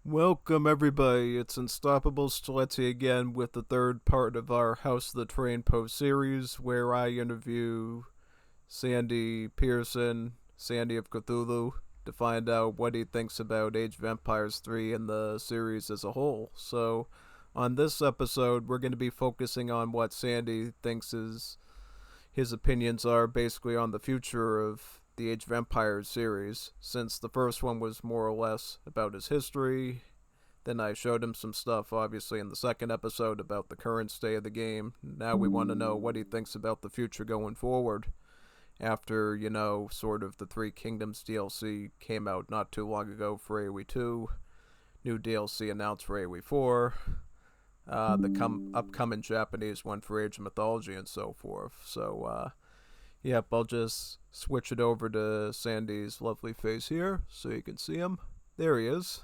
Welcome everybody, it's UnstoppableStreletsy again with the third part of our House of the Train Post series where I interview Sandy Petersen, Sandy of Cthulhu, to find out what he thinks about Age of Empires 3 and the series as a whole. So, on this episode, we're going to be focusing on what Sandy thinks his opinions are basically on the future of the Age of Empires series, since the first one was more or less about his history. Then I showed him some stuff, obviously, in the second episode about the current state of the game. Now we want to know what he thinks about the future going forward. After, sort of the Three Kingdoms DLC came out not too long ago for AoE 2, new DLC announced for AoE 4, the upcoming Japanese one for Age of Mythology and so forth. So, yep, I'll just switch it over to Sandy's lovely face here so you can see him. There he is.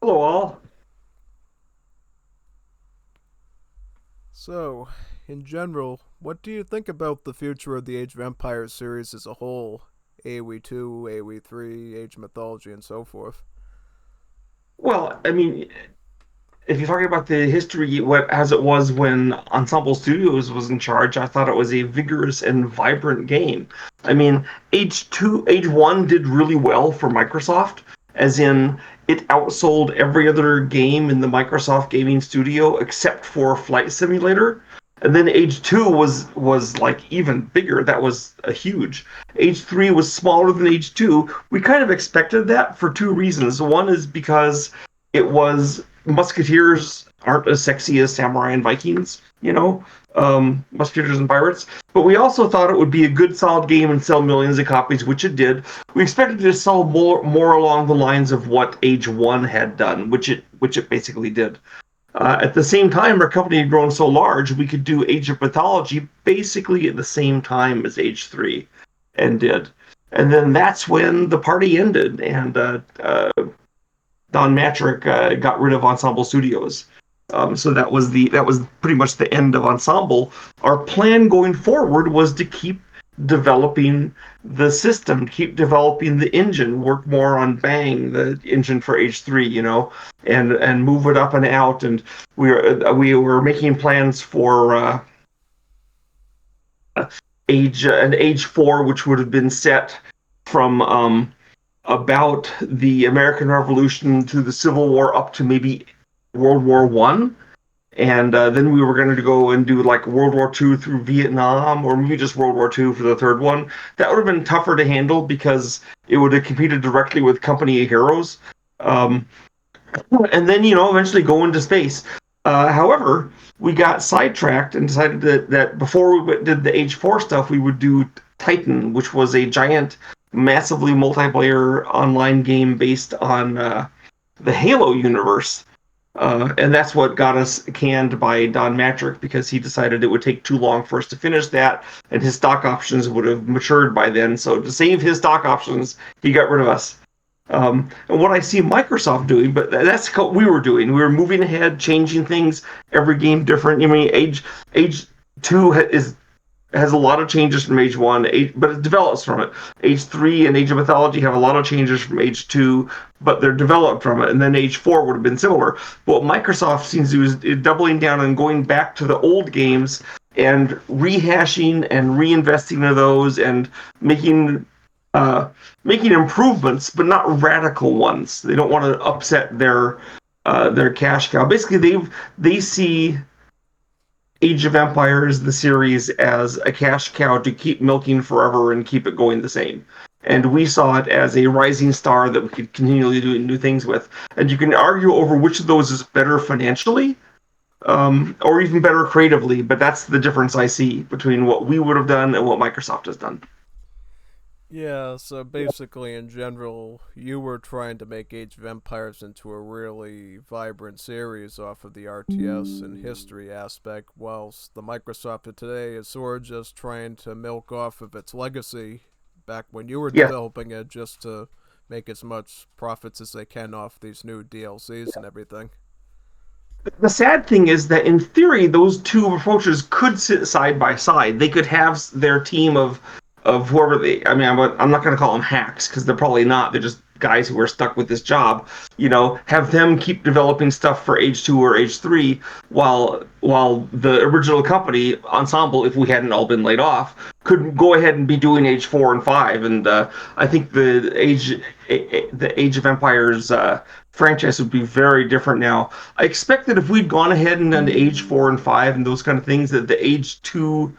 Hello, all. So, in general, what do you think about the future of the Age of Empires series as a whole? AoE 2, AoE 3, Age of Mythology, and so forth. Well, I mean, if you're talking about the history, as it was when Ensemble Studios was in charge, I thought it was a vigorous and vibrant game. I mean, Age One did really well for Microsoft, as in it outsold every other game in the Microsoft gaming studio except for Flight Simulator. And then Age Two was like even bigger. That was a huge. Age Three was smaller than Age Two. We kind of expected that for two reasons. One is because it was musketeers aren't as sexy as samurai and Vikings, musketeers and pirates. But we also thought it would be a good, solid game and sell millions of copies, which it did. We expected it to sell more along the lines of what Age One had done, which it basically did. At the same time, our company had grown so large, we could do Age of Mythology basically at the same time as Age 3, and did. And then that's when the party ended, and Don Matrick got rid of Ensemble Studios. So that was pretty much the end of Ensemble. Our plan going forward was to keep developing the system, keep developing the engine, work more on Bang, the engine for H3, and move it up and out. And we were making plans for Age 4, which would have been set from about the American Revolution to the Civil War up to maybe World War I. And then we were going to go and do like World War II through Vietnam, or maybe just World War II for the third one. That would have been tougher to handle because it would have competed directly with Company of Heroes. Um, and then, eventually go into space. However, we got sidetracked and decided that before we did the H4 stuff, we would do Titan, which was a giant, massively multiplayer online game based on the Halo universe. And that's what got us canned by Don Matrick, because he decided it would take too long for us to finish that, and his stock options would have matured by then. So to save his stock options, he got rid of us. And what I see Microsoft doing, but that's what we were doing. We were moving ahead, changing things, every game different. I mean, Age 2 has a lot of changes from Age 1, but it develops from it. Age 3 and Age of Mythology have a lot of changes from Age 2, but they're developed from it. And then Age 4 would have been similar. What Microsoft seems to do is doubling down and going back to the old games and rehashing and reinvesting in those and making improvements, but not radical ones. They don't want to upset their cash cow. Basically, they see Age of Empires, the series, as a cash cow to keep milking forever and keep it going the same. And we saw it as a rising star that we could continually do new things with. And you can argue over which of those is better financially, or even better creatively, but that's the difference I see between what we would have done and what Microsoft has done. Yeah, so basically, in general, you were trying to make Age of Empires into a really vibrant series off of the RTS and history aspect, whilst the Microsoft of today is sort of just trying to milk off of its legacy back when you were Yeah. developing it just to make as much profits as they can off these new DLCs and everything. The sad thing is that in theory, those two approaches could sit side by side. They could have their team of whoever they. I mean, I'm not going to call them hacks because they're probably not. They're just guys who are stuck with this job, have them keep developing stuff for Age 2 or Age 3 while the original company, Ensemble, if we hadn't all been laid off, could go ahead and be doing Age 4 and 5. And I think the Age of Empires franchise would be very different now. I expect that if we'd gone ahead and done Age 4 and 5 and those kind of things, that the Age 2,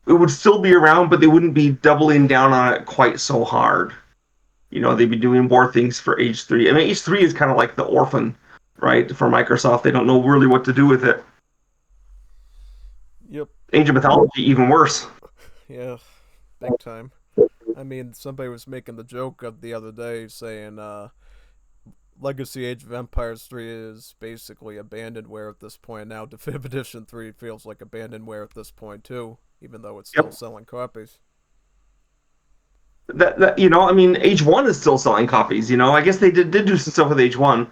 it would still be around, but they wouldn't be doubling down on it quite so hard. They'd be doing more things for Age 3. I mean, Age 3 is kind of like the orphan, right, for Microsoft. They don't know really what to do with it. Yep. Age of Mythology, even worse. Yeah, big time. I mean, somebody was making the joke of the other day saying, Legacy Age of Empires 3 is basically abandonware at this point. Now Definitive Edition 3 feels like abandonware at this point too, even though it's still selling copies. I mean, Age 1 is still selling copies. I guess they did do some stuff with Age 1.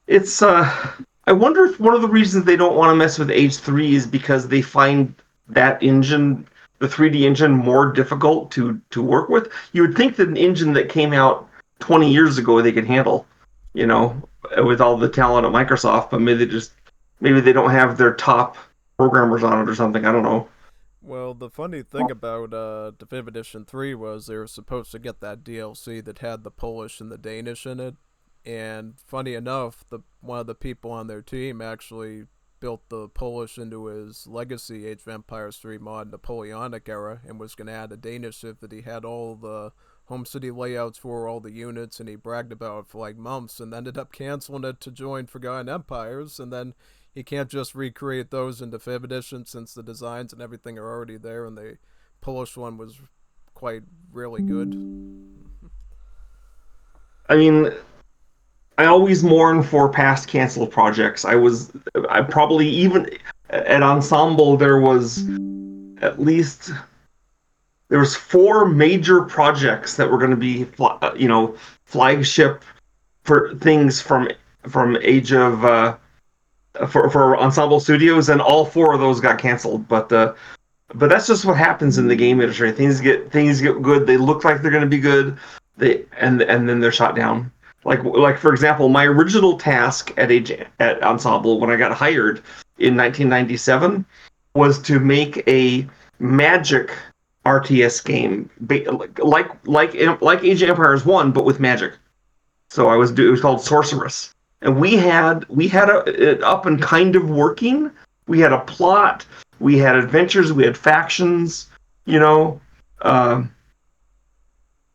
It's I wonder if one of the reasons they don't want to mess with Age 3 is because they find that engine, the 3D engine, more difficult to work with. You would think that an engine that came out 20 years ago they could handle, with all the talent at Microsoft, but maybe they don't have their top programmers on it or something. I don't know. Well, the funny thing about Definitive Edition 3 was they were supposed to get that DLC that had the Polish and the Danish in it. And funny enough, one of the people on their team actually built the Polish into his Legacy Age of Empires 3 mod Napoleonic era and was going to add a Danish if that he had all the home city layouts for all the units, and he bragged about it for like months and ended up canceling it to join Forgotten Empires. And then he can't just recreate those in Definitive Edition since the designs and everything are already there, and the Polish one was quite really good. I mean, I always mourn for past canceled projects. I probably, even at Ensemble, there was 4 major projects that were going to be, flagship for things from Age of for Ensemble Studios, and all 4 of those got canceled. But that's just what happens in the game industry. Things get good. They look like they're going to be good. And then they're shot down. Like for example, my original task at Ensemble when I got hired in 1997 was to make a Magic RTS game, like Age of Empires 1, but with magic. So it was called Sorceress, and we had it up and kind of working. We had a plot, we had adventures, we had factions.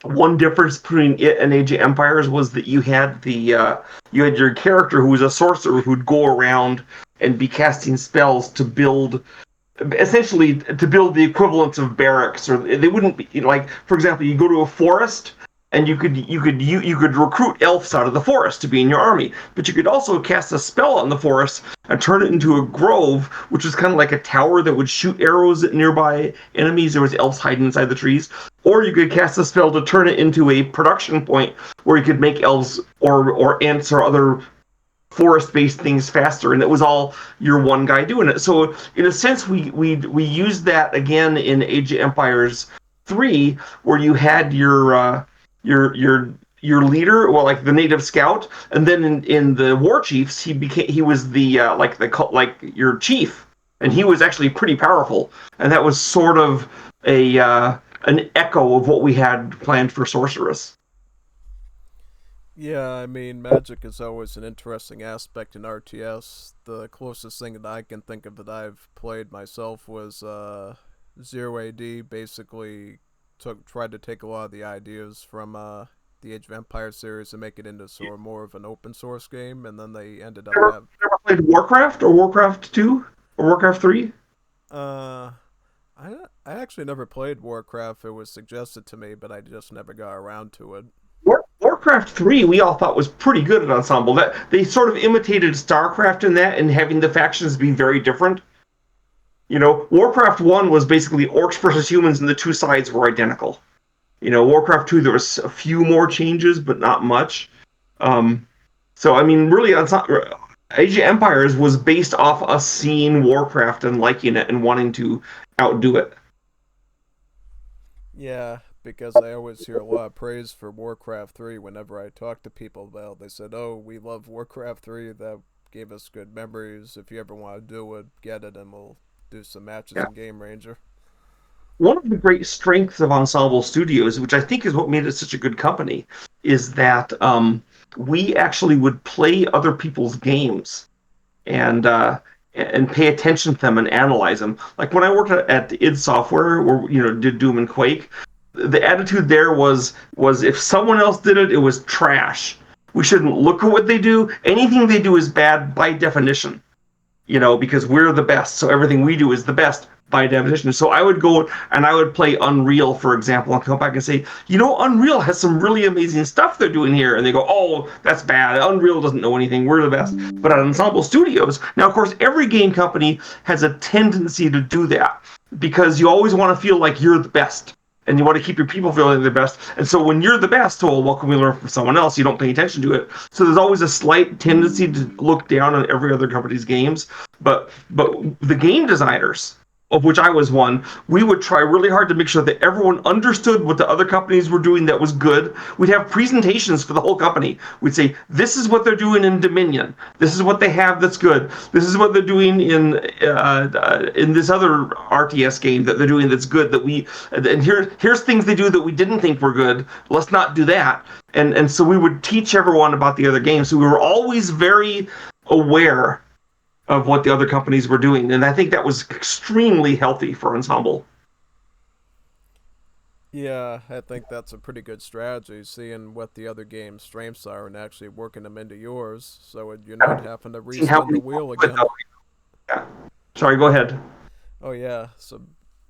One difference between it and Age of Empires was that you had your character who was a sorcerer who'd go around and be casting spells to build the equivalents of barracks, or they wouldn't be, like, for example, you go to a forest and you could recruit elves out of the forest to be in your army, but you could also cast a spell on the forest and turn it into a grove, which was kind of like a tower that would shoot arrows at nearby enemies. There was elves hiding inside the trees. Or you could cast a spell to turn it into a production point where you could make elves or ants or other forest-based things faster, and it was all your one guy doing it. So in a sense, we used that again in Age of Empires 3, where you had your leader, well, like the native scout, and then in the War Chiefs, he was the like your chief, and he was actually pretty powerful, and that was sort of an echo of what we had planned for Sorceress. Yeah, I mean, magic is always an interesting aspect in RTS. The closest thing that I can think of that I've played myself was Zero AD. Basically, tried to take a lot of the ideas from the Age of Empires series and make it into sort of more of an open source game, and then they ended up Ever played Warcraft or Warcraft 2 or Warcraft 3? uh I actually never played Warcraft. It was suggested to me, but I just never got around to it. Warcraft 3 we all thought was pretty good at Ensemble. That they sort of imitated StarCraft in that, and having the factions be very different. Warcraft 1 was basically orcs versus humans, and the two sides were identical. Warcraft 2, there was a few more changes, but not much. So, I mean, really, Age of Empires was based off us seeing Warcraft and liking it and wanting to outdo it. Yeah, because I always hear a lot of praise for Warcraft 3 whenever I talk to people about it. They said, oh, we love Warcraft 3, that gave us good memories. If you ever want to do it, get it, and we'll do some matches Yeah. in Game Ranger. One of the great strengths of Ensemble Studios, which I think is what made it such a good company, is that we actually would play other people's games and pay attention to them and analyze them. Like when I worked at id Software, where did Doom and Quake, the attitude there was if someone else did it, it was trash. We shouldn't look at what they do. Anything they do is bad by definition, because we're the best. So everything we do is the best by definition. So I would go and I would play Unreal, for example, and come back and say, Unreal has some really amazing stuff they're doing here. And they go, oh, that's bad. Unreal doesn't know anything. We're the best. But at Ensemble Studios, now, of course, every game company has a tendency to do that because you always want to feel like you're the best. And you want to keep your people feeling the best. And so when you're the best, well, what can we learn from someone else? You don't pay attention to it. So there's always a slight tendency to look down on every other company's games. But the game designers, of which I was one, we would try really hard to make sure that everyone understood what the other companies were doing that was good. We'd have presentations for the whole company. We'd say, this is what they're doing in Dominion. This is what they have that's good. This is what they're doing in this other RTS game that they're doing that's good. And here's things they do that we didn't think were good. Let's not do that. And so we would teach everyone about the other games. So we were always very aware of what the other companies were doing, and I think that was extremely healthy for Ensemble. Yeah, I think that's a pretty good strategy, seeing what the other game's strengths are and actually working them into yours, so you're not having to See how respin the we wheel with again. yeah. Sorry, go ahead. Oh yeah, so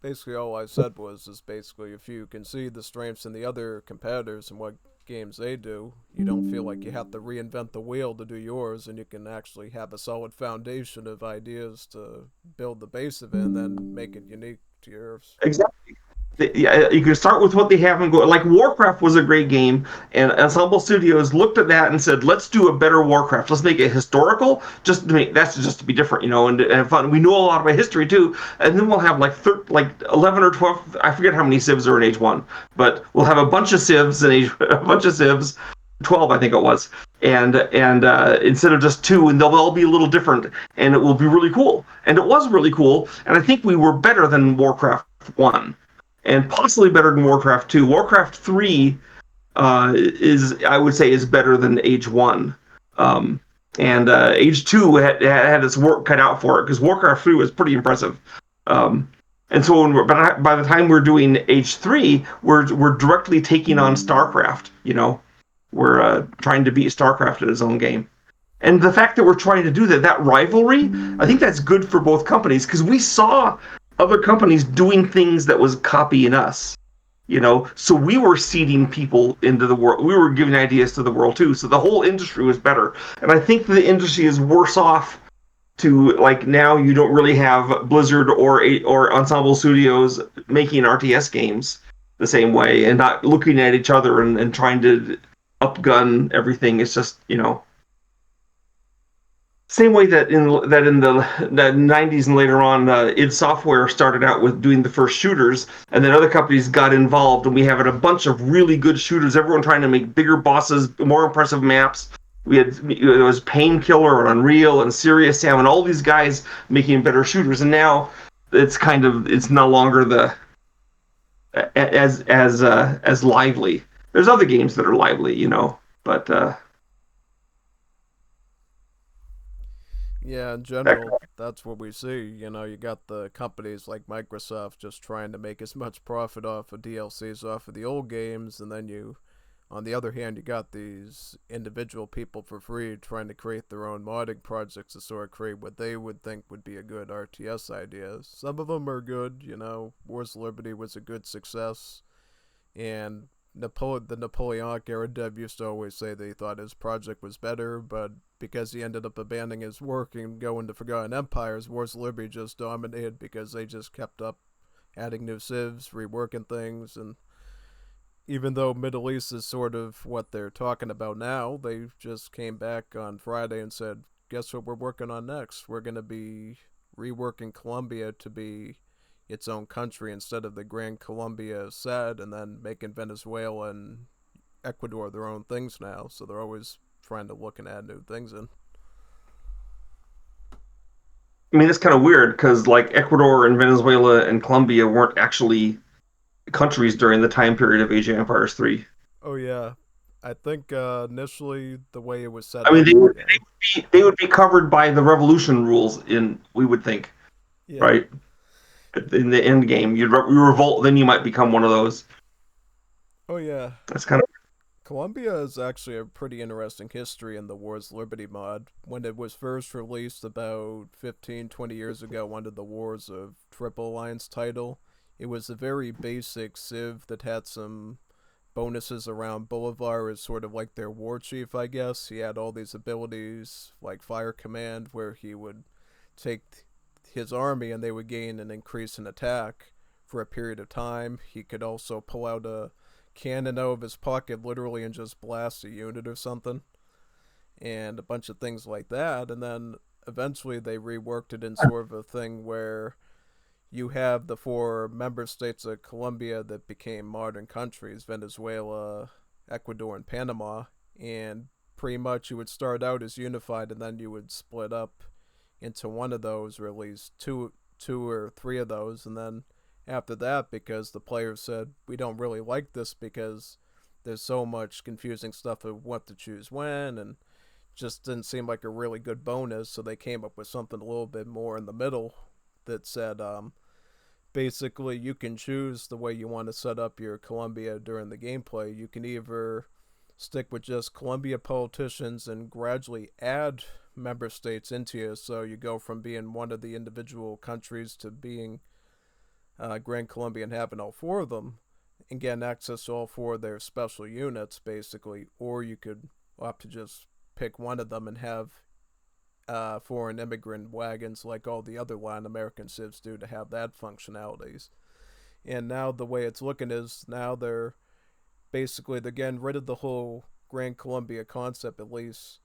basically all I said was is basically if you can see the strengths in the other competitors and what games they do, you don't feel like you have to reinvent the wheel to do yours, and you can actually have a solid foundation of ideas to build the base of it and then make it unique to yours. Exactly. Yeah, you can start with what they have and go. Like Warcraft was a great game, and Ensemble Studios looked at that and said, "Let's do a better Warcraft. Let's make it historical. That's just to be different, and fun. We know a lot about history too, and then we'll have like 11 or 12. I forget how many civs are in Age One, but we'll have a bunch of civs in Age, a bunch of civs, 12, I think it was, and instead of just two, and they'll all be a little different, and it will be really cool. And it was really cool, and I think we were better than Warcraft 1 and possibly better than Warcraft 2. Warcraft 3 I would say, is better than Age 1. And Age 2 had its work cut out for it because Warcraft 3 was pretty impressive. And so by the time we're doing Age 3, we're directly taking on StarCraft. We're trying to beat StarCraft at its own game. And the fact that we're trying to do that rivalry, I think that's good for both companies because we saw other companies doing things that was copying us. So we were seeding people into the world. We were giving ideas to the world too. So the whole industry was better. And I think the industry is worse off to like now you don't really have Blizzard or Ensemble Studios making RTS games the same way and not looking at each other and trying to upgun everything. It's just, same way that in the 90s and later on, id Software started out with doing the first shooters, and then other companies got involved, and we have a bunch of really good shooters. Everyone trying to make bigger bosses, more impressive maps. It was Painkiller and Unreal and Serious Sam and all these guys making better shooters, and now it's no longer as lively. There's other games that are lively, but. Yeah, in general, that's what we see. You got the companies like Microsoft just trying to make as much profit off of DLCs off of the old games, and then on the other hand, you got these individual people for free trying to create their own modding projects to sort of create what they would think would be a good RTS idea. Some of them are good, Wars of Liberty was a good success, and the Napoleonic era dev used to always say they thought his project was better, but because he ended up abandoning his work and going to Forgotten Empires, Wars of Liberty just dominated because they just kept up adding new civs, reworking things, and even though Middle East is sort of what they're talking about now, they just came back on Friday and said, guess what we're working on next? We're going to be reworking Colombia to be its own country instead of the Grand Colombia said, and then making Venezuela and Ecuador their own things now. So they're always trying to look and add new things in. I mean, it's kind of weird because like Ecuador and Venezuela and Colombia weren't actually countries during the time period of Age of Empires 3. Oh yeah, I think initially the way it was set I mean, up, yeah, they would be covered by the revolution rules in we would think, yeah, right? In the end game, you revolt, then you might become one of those. oh yeah. That's kind of Colombia is actually a pretty interesting history in the War's Liberty mod. When it was first released about 15, 20 years ago under the Wars of Triple Alliance title, it was a very basic civ that had some bonuses around. Bolivar is sort of like their war chief, I guess. He had all these abilities like Fire Command, where he would take his army and they would gain an increase in attack for a period of time. He could also pull out a cannon out of his pocket literally and just blast a unit or something, and a bunch of things like that. And then eventually they reworked it in sort of a thing where you have the four member states of Colombia that became modern countries: Venezuela, Ecuador, and Panama. And pretty much you would start out as unified and then you would split up into one of those, or at least two or three of those. And then after that, because the players said we don't really like this because there's so much confusing stuff of what to choose when, and just didn't seem like a really good bonus, so they came up with something a little bit more in the middle that said basically you can choose the way you want to set up your Colombia during the gameplay. You can either stick with just Colombia politicians and gradually add member states into you, so you go from being one of the individual countries to being Grand Colombia and having all four of them and getting access to all four of their special units, basically. Or you could opt to just pick one of them and have foreign immigrant wagons like all the other Latin American civs do to have that functionalities. And now the way it's looking is now they're getting rid of the whole Grand Colombia concept, at least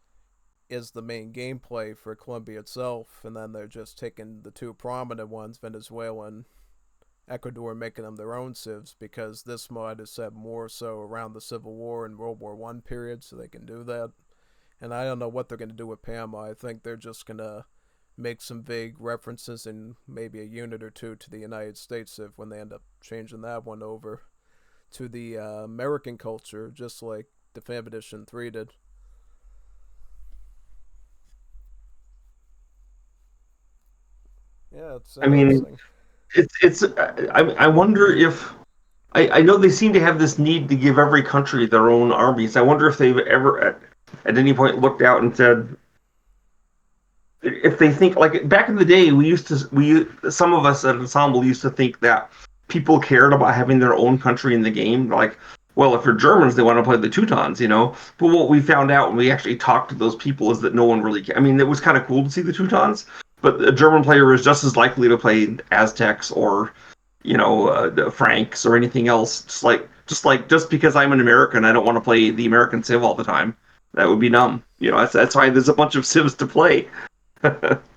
is the main gameplay for Colombia itself, and then they're just taking the two prominent ones, Venezuela and Ecuador, making them their own civs, because this mod is set more so around the Civil War and World War One period, so they can do that. And I don't know what they're going to do with Panama. I think they're just going to make some vague references in maybe a unit or two to the United States civ when they end up changing that one over to the American culture, just like Definitive Edition 3 did. Yeah, it's I mean, interesting. it's I wonder if I know they seem to have this need to give every country their own armies. I wonder if they've ever at any point looked out and said, if they think like back in the day, we some of us at Ensemble used to think that people cared about having their own country in the game. Like, well, if you're Germans, they want to play the Teutons, you know. But what we found out when we actually talked to those people is that no one really. I mean, it was kind of cool to see the Teutons, but a German player is just as likely to play Aztecs or the Franks or anything else. Just because I'm an American, I don't want to play the American Civ all the time. That would be dumb. That's why there's a bunch of Civs to play.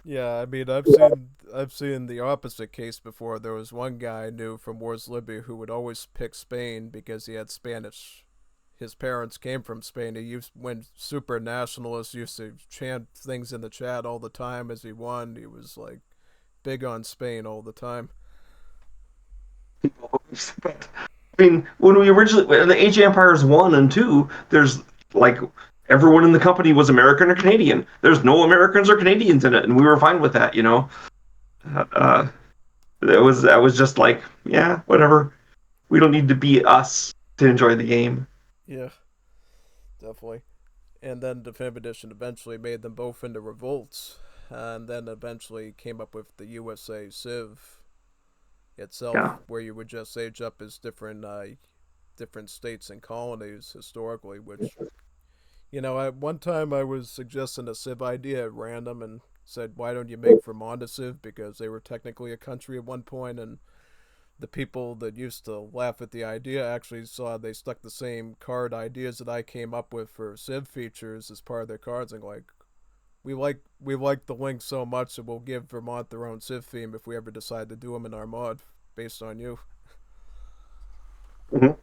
Yeah, I mean, I've seen the opposite case before. There was one guy I knew from Wars Libya who would always pick Spain because he had Spanish. His parents came from Spain. Went super nationalist, used to chant things in the chat all the time as he won. He was like big on Spain all the time. But I mean, when we originally when the Age of Empires 1 and 2, there's like everyone in the company was American or Canadian. There's no Americans or Canadians in it, and we were fine with that. Uh, that was just like, yeah, whatever. We don't need to be us to enjoy the game. Yeah, definitely. And then Definitive Edition eventually made them both into revolts, and then eventually came up with the USA Civ Yeah. itself, where you would just age up as different states and colonies historically. Which, at one time I was suggesting a Civ idea at random and said, why don't you make Vermont a Civ, because they were technically a country at one point, and the people that used to laugh at the idea actually saw they stuck the same card ideas that I came up with for Civ features as part of their cards, and like, we like the link so much that we'll give Vermont their own Civ theme if we ever decide to do them in our mod. based on you. Mhm.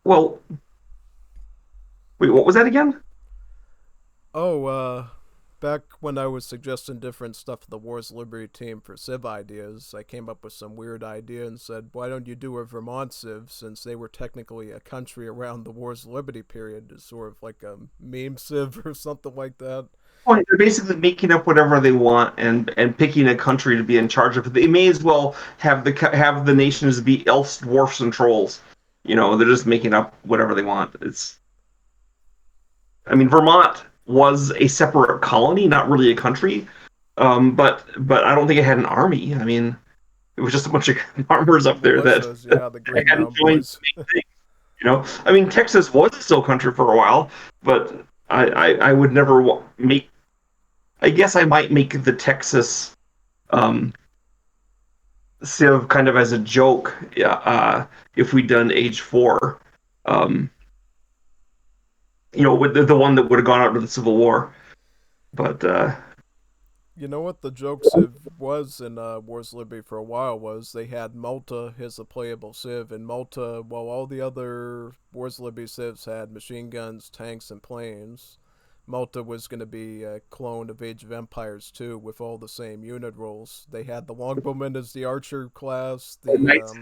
Well, wait, what was that again? Oh, back when I was suggesting different stuff to the Wars Liberty team for Civ ideas, I came up with some weird idea and said, why don't you do a Vermont Civ, since they were technically a country around the Wars Liberty period, as sort of like a meme Civ or something like that. Well, they're basically making up whatever they want and picking a country to be in charge of it. They may as well have the nations be elves, dwarfs, and trolls. They're just making up whatever they want. I mean, Vermont was a separate colony, not really a country. But I don't think it had an army. I mean, it was just a bunch of farmers up there that Militias, yeah, the Green hadn't Mountain joined Boys. the main thing. I mean, Texas was still country for a while, but I would never make. I guess I might make the Texas Civ kind of as a joke. Yeah, if we'd done Age 4, um, with the one that would have gone out to the Civil War. But You know what the joke Civ was in Wars Liberty for a while was they had Malta as a playable Civ, and Malta, while all the other Wars Liberty Civs had machine guns, tanks, and planes, Malta was going to be a clone of Age of Empires 2 with all the same unit roles. They had the Longbowmen as the archer class, the Knights,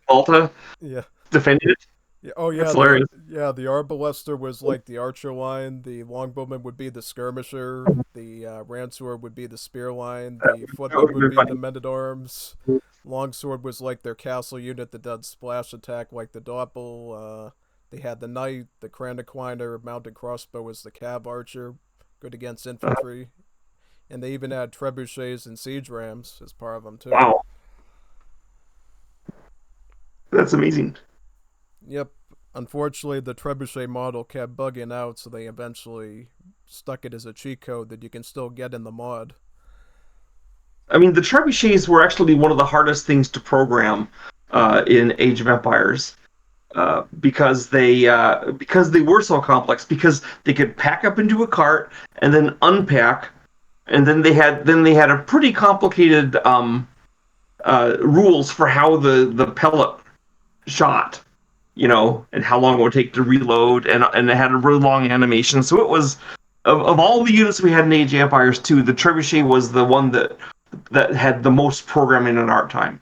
Malta yeah, defended it. yeah, oh That's yeah, hilarious. the Arbalester was like the archer line. The Longbowman would be the skirmisher. The Ransword would be the spear line. The That would Footman have would been be the funny. men at arms. Longsword was like their castle unit that did splash attack like the Doppel. They had the knight, the Cranachwiner mounted crossbow was the cab archer, good against infantry, and they even had trebuchets and siege rams as part of them too. Wow, that's amazing. Yep. Unfortunately, the trebuchet model kept bugging out, so they eventually stuck it as a cheat code that you can still get in the mod. I mean, the trebuchets were actually one of the hardest things to program in Age of Empires because they were so complex. Because they could pack up into a cart and then unpack, and then they had a pretty complicated rules for how the pellet shot, and how long it would take to reload, and it had a really long animation. So it was of all the units we had in Age of Empires 2, the trebuchet was the one that had the most programming and art time.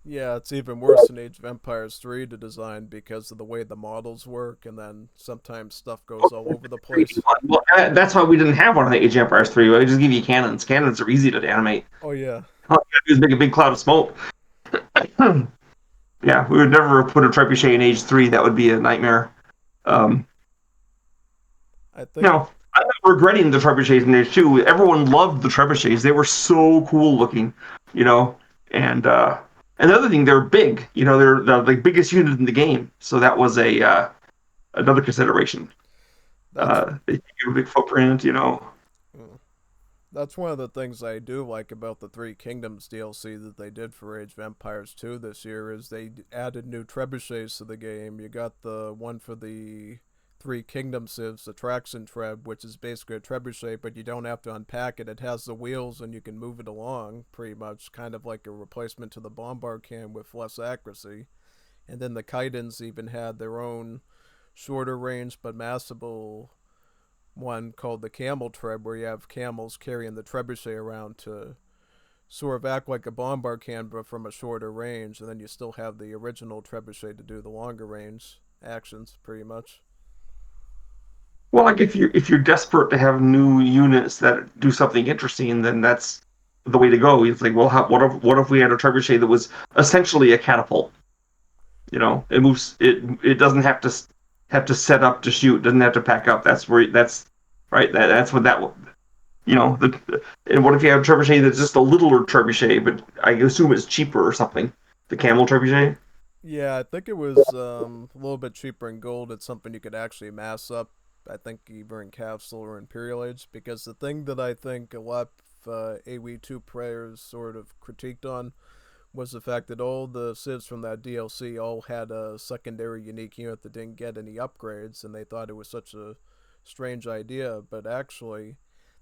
Yeah, it's even worse in Age of Empires 3 to design because of the way the models work, and then sometimes stuff goes all over the place. Well, that's why we didn't have one in the Age of Empires 3. I just give you cannons. Cannons are easy to animate. Oh, yeah. All you gotta do is make a big cloud of smoke. Yeah, we would never put a trebuchet in Age 3. That would be a nightmare. Um, I think, no, I'm not regretting the trebuchets in Age 2. Everyone loved the trebuchets. They were so cool looking, you know. And the other thing, they're big. They're the biggest unit in the game. So that was another consideration. that's They give a big footprint. mm, that's one of the things I do like about the Three Kingdoms DLC that they did for Age of Empires 2 this year is they added new trebuchets to the game. You got the one for the Three Kingdoms civs, the Traxon Treb, which is basically a trebuchet, but you don't have to unpack it. It has the wheels and you can move it along, pretty much, kind of like a replacement to the Bombard can with less accuracy. And then the Kaidans even had their own shorter range but massable one called the Camel Treb, where you have camels carrying the trebuchet around to sort of act like a bombard can, but from a shorter range. And then you still have the original trebuchet to do the longer range actions, pretty much. Well, like if you're desperate to have new units that do something interesting, then that's the way to go. It's like, well, what if we had a trebuchet that was essentially a catapult? It moves. It doesn't have to set up to shoot. Doesn't have to pack up. That's right. That's what that. And what if you have a trebuchet that's just a littler trebuchet, but I assume it's cheaper or something? The camel trebuchet. Yeah, I think it was a little bit cheaper in gold. It's something you could actually mass up. I think either in Capsule or Imperial Age, because the thing that I think a lot of AW2 players sort of critiqued on was the fact that all the civs from that DLC all had a secondary unique unit that didn't get any upgrades, and they thought it was such a strange idea. But actually,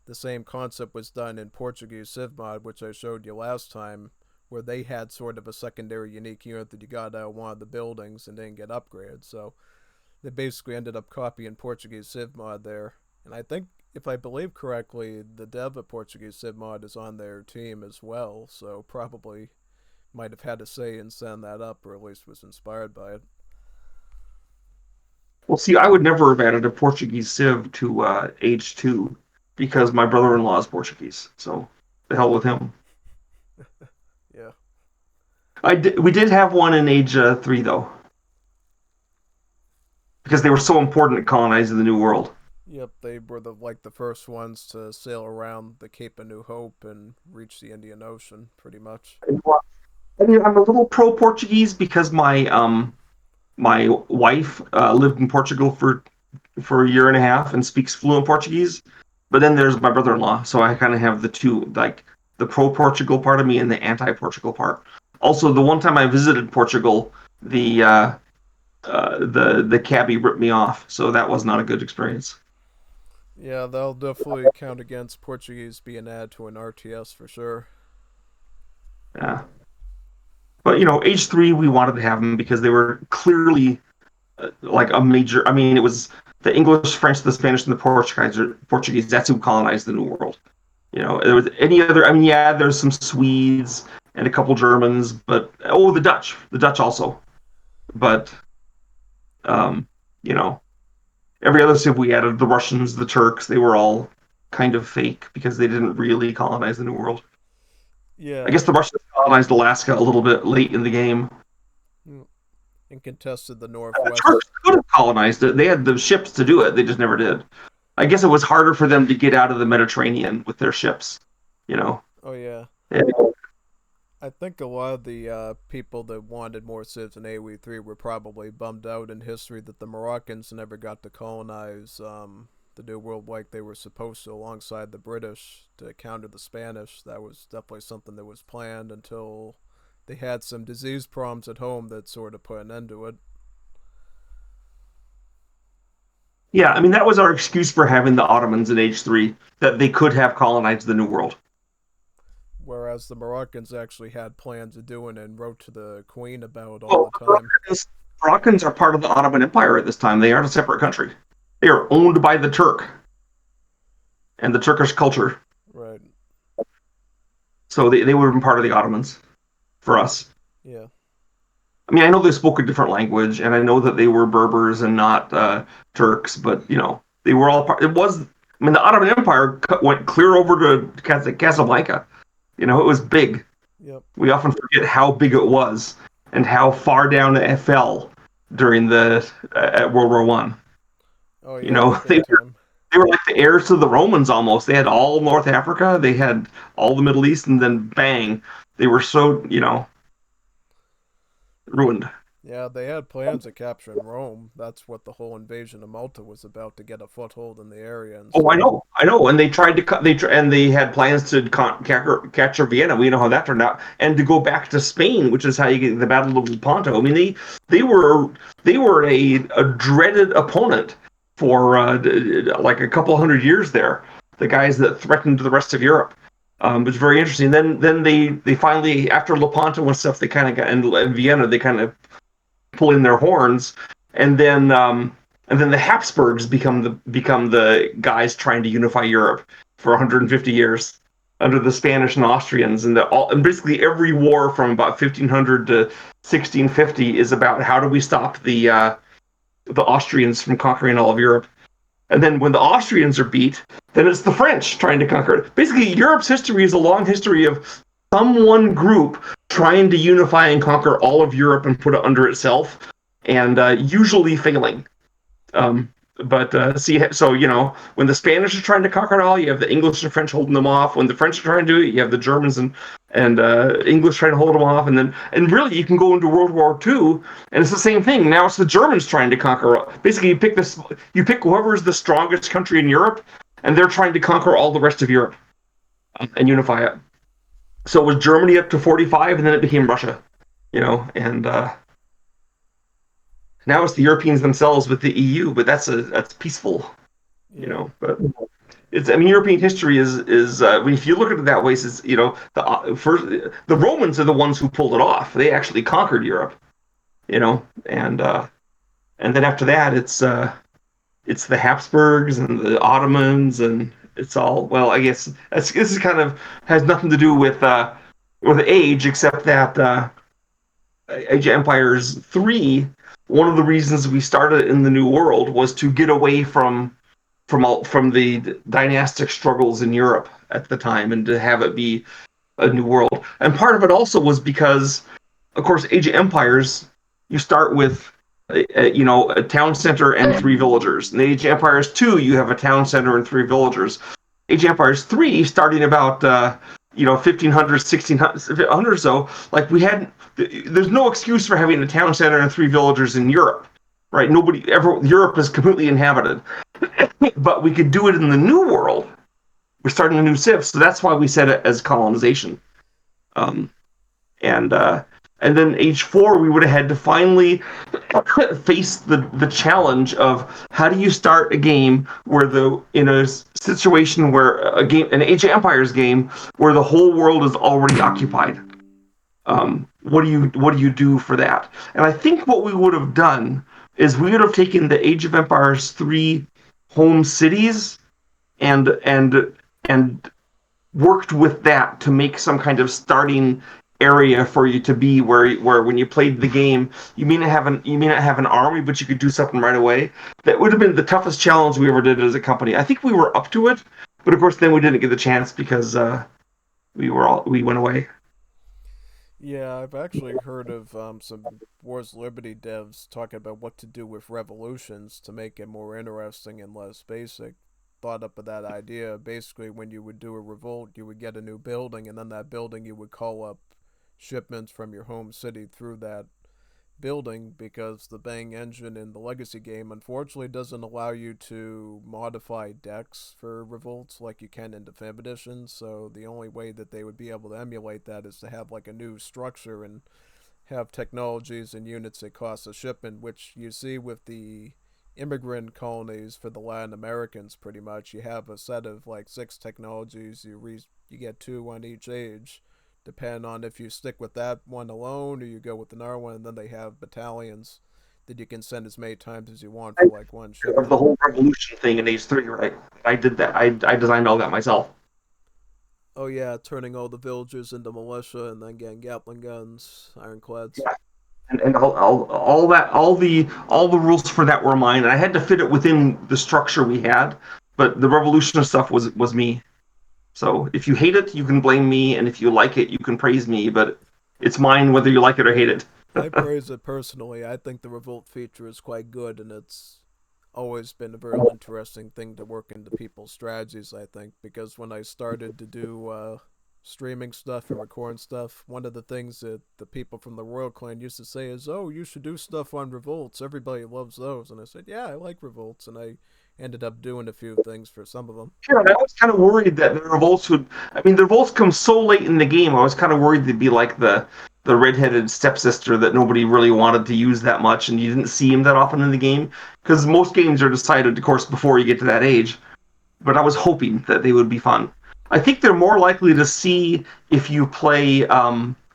the same concept was done in Portuguese Civ mod, which I showed you last time, where they had sort of a secondary unique unit that you got out of one of the buildings and didn't get upgraded. So they basically ended up copying Portuguese Civ mod there. And I think, if I believe correctly, the dev of Portuguese Civ mod is on their team as well. So probably might have had a say in setting that up, or at least was inspired by it. Well, see, I would never have added a Portuguese Civ to Age 2 because my brother-in-law is Portuguese. So the hell with him. Yeah. We did have one in Age 3 though, because they were so important at colonizing the New World. Yep, they were the first ones to sail around the Cape of New Hope and reach the Indian Ocean, pretty much. I mean, I'm a little pro-Portuguese because my wife lived in Portugal for a year and a half and speaks fluent Portuguese. But then there's my brother-in-law, so I kind of have the two, like the pro-Portugal part of me and the anti-Portugal part. Also, the one time I visited Portugal, the the cabbie ripped me off, so that was not a good experience. Yeah, they'll definitely count against Portuguese being added to an RTS for sure. Yeah, but H3 we wanted to have them because they were clearly like a major. I mean, it was the English, French, the Spanish, and the Portuguese. That's who colonized the New World. There was any other. I mean, yeah, there's some Swedes and a couple Germans, but the Dutch also. But um, you know, every other civ we added, the Russians, the Turks, they were all kind of fake because they didn't really colonize the New World. I Yeah, guess the Russians colonized Alaska a little bit late in the game. mm, and contested the The Northwest. Turks could have colonized it. They had the ships to do it. They just never did. I guess it was harder for them to get out of the Mediterranean with their ships. You know. Oh yeah, Yeah. I think a lot of the people that wanted more civs in AoE3 were probably bummed out in history that the Moroccans never got to colonize the New World like they were supposed to alongside the British to counter the Spanish. That was definitely something that was planned until they had some disease problems at home that sort of put an end to it. Yeah, I mean that was our excuse for having the Ottomans in H3 that they could have colonized the New World. Whereas the Moroccans actually had plans of doing it and wrote to the Queen about all Well, the time. Moroccans are part of the Ottoman Empire at this time. They aren't a separate country. They are owned by the Turk and the Turkish culture. Right. So they would have been part of the Ottomans for us. Yeah. I mean, I know they spoke a different language, and I know that they were Berbers and not Turks, but they were all part. It was. I mean, the Ottoman Empire went clear over to Casablanca. It was big. Yep. We often forget how big it was and how far down it fell during the at World War One. Oh You yeah, know, big time. they were like the heirs to the Romans almost. They had all North Africa, they had all the Middle East, and then bang, they were so ruined. Yeah, they had plans of capturing Rome. That's what the whole invasion of Malta was about, to get a foothold in the area and Oh, stuff. I know, and they tried to cut. And they had plans to capture Vienna. We know how that turned out, and to go back to Spain, which is how you get the Battle of Lepanto. I mean, they were a dreaded opponent for like a couple hundred years there. The guys that threatened the rest of Europe. It was very interesting. Then they finally, after Lepanto and stuff, they kind of got in Vienna. They kind of pull in their horns, and then the Habsburgs become the guys trying to unify Europe for 150 years under the Spanish and Austrians, and basically every war from about 1500 to 1650 is about how do we stop the Austrians from conquering all of Europe. And then when the Austrians are beat, then it's the French trying to conquer it. Basically, Europe's history is a long history of some one group trying to unify and conquer all of Europe and put it under itself, and usually failing. Um, but so when the Spanish are trying to conquer it all, you have the English and French holding them off. When the French are trying to do it, you have the Germans and English trying to hold them off. And really, you can go into World War II, and it's the same thing. Now it's the Germans trying to conquer. Basically, you pick whoever's the strongest country in Europe, and they're trying to conquer all the rest of Europe and unify it. So it was Germany up to 45, and then it became Russia. And now it's the Europeans themselves with the EU, but that's peaceful. Yeah. But it's I mean European history is if you look at it that way, it's the Romans are the ones who pulled it off. They actually conquered Europe, and then after that it's the Habsburgs and the Ottomans, and it's all well. I guess this is kind of has nothing to do with age, except that Age of Empires 3. One of the reasons we started in the New World was to get away from the dynastic struggles in Europe at the time, and to have it be a new world. And part of it also was because, of course, Age of Empires, you start with a town center and three villagers. In Age of Empires 2, you have a town center and three villagers. Age of Empires 3, starting about 1500, 1600 or so, like there's no excuse for having a town center and three villagers in Europe, right? Europe is completely inhabited, but we could do it in the New World. We're starting a new civ, so that's why we set it as colonization. Um, and and then age 4, we would have had to finally face the challenge of how do you start a game in a situation where an Age of Empires game where the whole world is already occupied. What do you do for that? And I think what we would have done is we would have taken the Age of Empires 3 home cities and worked with that to make some kind of starting area for you to be where when you played the game you may not have an army, but you could do something right away. That would have been the toughest challenge we ever did as a company. I think we were up to it, but of course then we didn't get the chance because we went away. Yeah, I've actually heard of some Wars Liberty devs talking about what to do with revolutions to make it more interesting and less basic. Thought up with that idea. Basically, when you would do a revolt, you would get a new building, and then that building you would call up shipments from your home city through that building, because the Bang engine in the Legacy game unfortunately doesn't allow you to modify decks for revolts like you can in Definitive Edition. So the only way that they would be able to emulate that is to have like a new structure and have technologies and units that cost a shipment, which you see with the immigrant colonies for the Latin Americans. Pretty much, you have a set of like 6 technologies. You get 2 on each age, depend on if you stick with that one alone or you go with another one. And then they have battalions that you can send as many times as you want for like one Of the shipment. whole revolution thing in Age 3, right? I did that. I designed all that myself. Oh yeah, turning all the villagers into militia and then getting Gatling guns, ironclads. Yeah. And all the rules for that were mine, and I had to fit it within the structure we had. But the revolution stuff was me. So if you hate it, you can blame me, and if you like it, you can praise me. But it's mine whether you like it or hate it. I praise it personally. I think the revolt feature is quite good, and it's always been a very interesting thing to work into people's strategies, I think, because when I started to do streaming stuff and recording stuff, one of the things that the people from the Royal Clan used to say is, "Oh, you should do stuff on revolts. Everybody loves those." And I said, "Yeah, I like revolts," and I ended up doing a few things for some of them. Yeah, I was kind of worried that the revolts would. I mean, the revolts come so late in the game. I was kind of worried they'd be like the redheaded stepsister that nobody really wanted to use that much, and you didn't see him that often in the game because most games are decided, of course, before you get to that age. But I was hoping that they would be fun. I think they're more likely to see if you play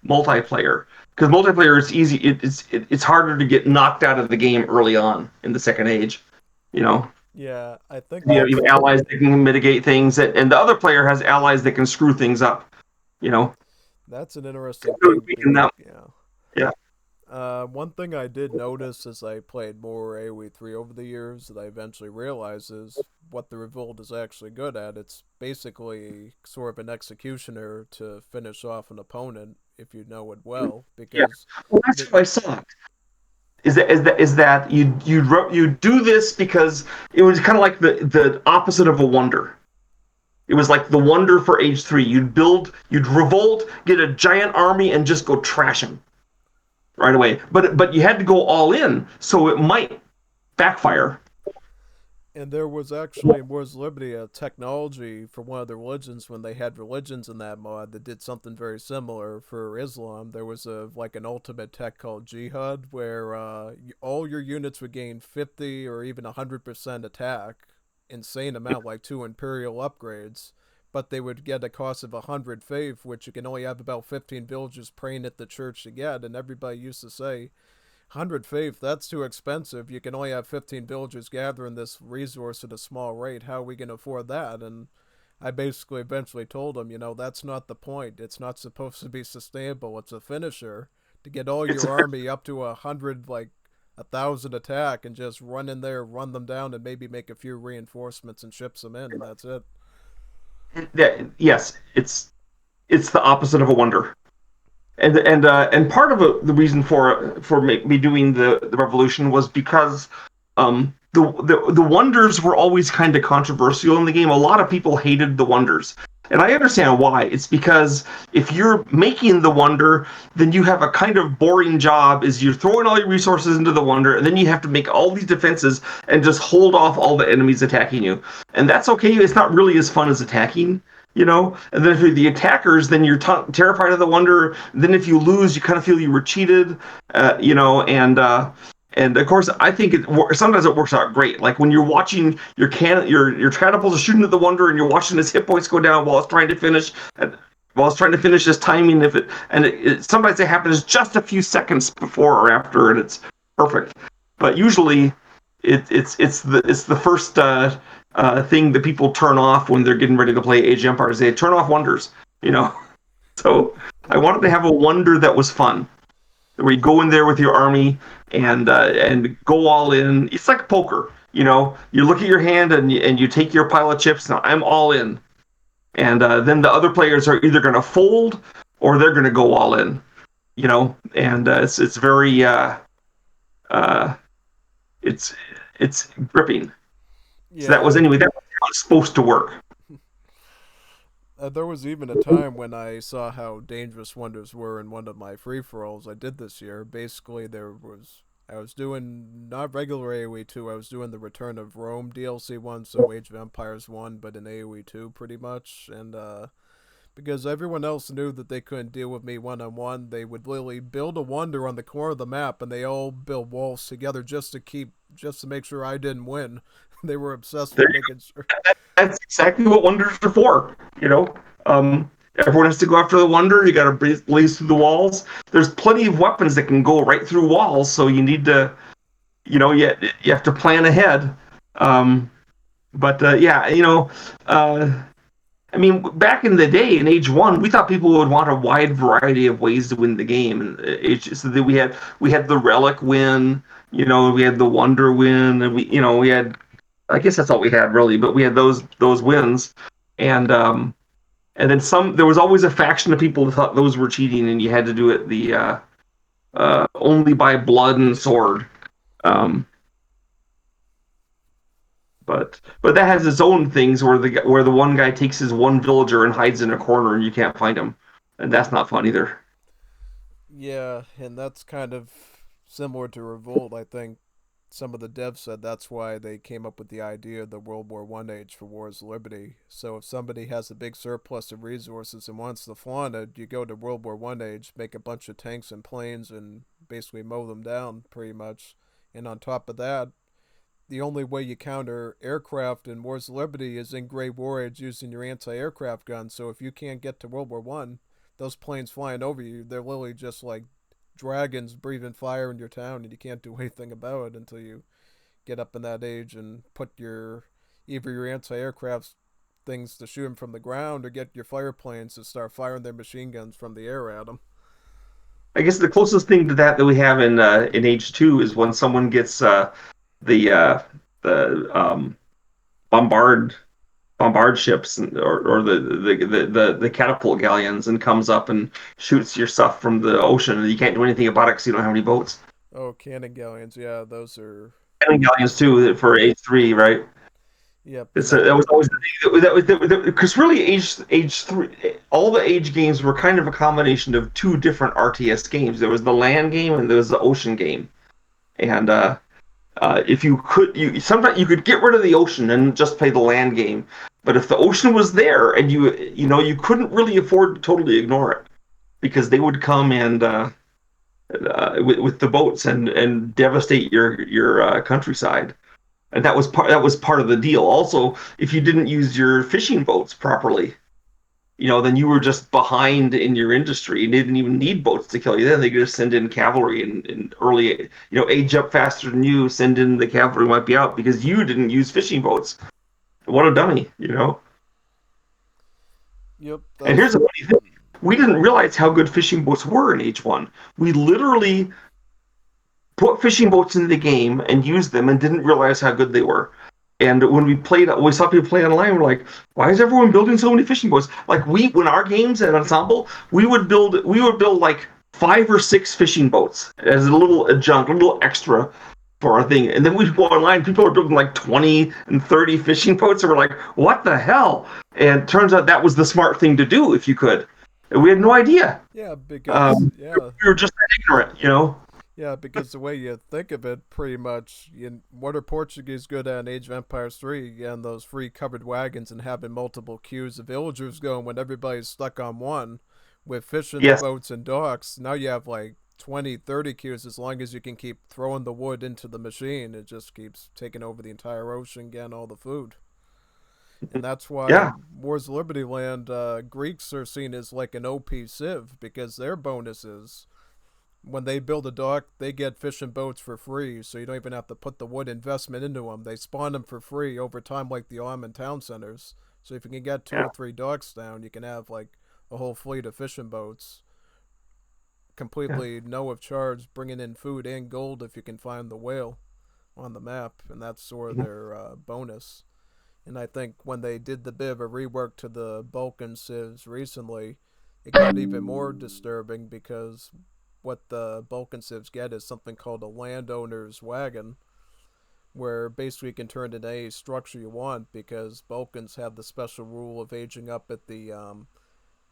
multiplayer, because multiplayer is easy. It's harder to get knocked out of the game early on in the second age. You know, Yeah, I think you that's have allies that can mitigate things, and the other player has allies that can screw things up. You know, that's an interesting thing. Yeah. yeah, One thing I did notice as I played more AoE3 over the years that I eventually realized is what the Revolt is actually good at. It's basically sort of an executioner to finish off an opponent if you know it well, yeah. because Well, that's the, how I saw it. Is that you do this because it was kind of like the opposite of a wonder. It was like the wonder for Age 3. You'd revolt, get a giant army, and just go trash them right away. But you had to go all in, so it might backfire. and there was actually in Wars of Liberty a technology for one of the religions when they had religions in that mod that did something very similar for Islam. There was a like an ultimate tech called Jihad where all your units would gain 50 or even 100% attack, insane amount, like 2 Imperial upgrades, but they would get a cost of 100 faith, which you can only have about 15 villagers praying at the church to get. And everybody used to say, 100 faith, that's too expensive. You can only have 15 villagers gathering this resource at a small rate. How are we going to afford that? And I basically eventually told them, that's not the point. It's not supposed to be sustainable. It's a finisher to get all It's your army up to 100, like 1,000 attack, and just run in there, run them down, and maybe make a few reinforcements and ships them in, and that's it. yes, it's the opposite of a wonder. And part of the reason for me doing the revolution was because the wonders were always kind of controversial in the game. A lot of people hated the wonders, and I understand why. It's because if you're making the wonder, then you have a kind of boring job. Is you're throwing all your resources into the wonder, and then you have to make all these defenses and just hold off all the enemies attacking you. And that's okay. It's not really as fun as attacking. And then if you're the attackers, then you're terrified of the wonder. Then if you lose, you kind of feel you were cheated, and of course, I think sometimes it works out great. Like when you're watching your catapults are shooting at the wonder, and you're watching his hit points go down while it's trying to finish, his timing. Sometimes it happens just a few seconds before or after, and it's perfect. But usually, it's the first thing that people turn off when they're getting ready to play Age of Empires. They turn off wonders, So I wanted to have a wonder that was fun, where you go in there with your army and go all in. It's like poker, You look at your hand and you take your pile of chips. Now I'm all in, and then the other players are either going to fold or they're going to go all in, And it's very it's gripping. Yeah. So that was how it was supposed to work. There was even a time when I saw how dangerous wonders were in one of my free for alls I did this year. Basically, I was doing not regular AoE 2, I was doing the Return of Rome DLC 1, so Age of Empires 1, but in AoE 2 pretty much. And because everyone else knew that they couldn't deal with me one-on-one, they would literally build a wonder on the corner of the map, and they all build walls together just to make sure I didn't win. They were obsessed with making sure. That's exactly what wonders are for. Everyone has to go after the wonder. You got to blaze through the walls. There's plenty of weapons that can go right through walls, so you need to, you have to plan ahead. Back in the day in Age 1, we thought people would want a wide variety of ways to win the game, and so that we had the relic win, we had the wonder win, and we had. I guess that's all we had really, but we had those wins, and then some. There was always a faction of people who thought those were cheating, and you had to do it the only by blood and sword. But that has its own things where the one guy takes his one villager and hides in a corner, and you can't find him, and that's not fun either. Yeah, and that's kind of similar to Revolt. I think some of the devs said that's why they came up with the idea of the World War One age for Wars of Liberty. So if somebody has a big surplus of resources and wants to flaunt it, you go to World War One age, make a bunch of tanks and planes, and basically mow them down pretty much. And on top of that, the only way you counter aircraft in Wars of Liberty is in Great War Age using your anti-aircraft guns. So if you can't get to World War One, those planes flying over you, they're literally just like dragons breathing fire in your town, and you can't do anything about it until you get up in that age and put either your anti-aircraft things to shoot them from the ground, or get your fire planes to start firing their machine guns from the air at them. I guess the closest thing to that we have in Age 2 is when someone gets the bombard ships or the catapult galleons and comes up and shoots your stuff from the ocean, and you can't do anything about it because you don't have any boats. Oh, cannon galleons, yeah, those are Cannon galleons too for Age 3, right? Yep. That was always because really Age 3, all the Age games were kind of a combination of two different RTS games. There was the land game and there was the ocean game, and if you could, sometimes you could get rid of the ocean and just play the land game. But if the ocean was there and you couldn't really afford to totally ignore it, because they would come and with the boats and devastate your countryside. And that was part of the deal. Also, if you didn't use your fishing boats properly, then you were just behind in your industry. They didn't even need boats to kill you. Then they could just send in cavalry and early, age up faster than you, send in the cavalry, might be out because you didn't use fishing boats. What a dummy. Yep, And here's that's the funny thing: we didn't realize how good fishing boats were in H1. We literally put fishing boats into the game and used them and didn't realize how good they were. And when we saw people play online. We're like, why is everyone building so many fishing boats? Like when our games at Ensemble, we would build like 5 or 6 fishing boats as a little adjunct, a little extra for our thing. And then we go online, people are building like 20 and 30 fishing boats, and we're like, what the hell? And it turns out that was the smart thing to do if you could. And we had no idea. yeah, because yeah, We were just that ignorant. yeah, because the way you think of it, pretty much, what are Portuguese good at in Age of Empires 3? And those free covered wagons and having multiple queues of villagers going when everybody's stuck on one with fishing Yes. boats and docks. Now you have like 20, 30 queues as long as you can keep throwing the wood into the machine. It just keeps taking over the entire ocean, getting all the food. And that's why Yeah. in Wars of Liberty Land, Greeks are seen as like an OP Civ because their bonuses when they build a dock, they get fishing boats for free, so you don't even have to put the wood investment into them. They spawn them for free over time, like the Almond town centers. So if you can get two Yeah. or three docks down, you can have like a whole fleet of fishing boats, Yeah. completely no of charge, bringing in food and gold if you can find the whale on the map, and that's sort of Mhm. their bonus. And I think when they did the bit of a rework to the Balkan civs recently, it got even more disturbing because what the Balkan civs get is something called a landowner's wagon, where basically you can turn it into any structure you want because Balkans have the special rule of aging up at the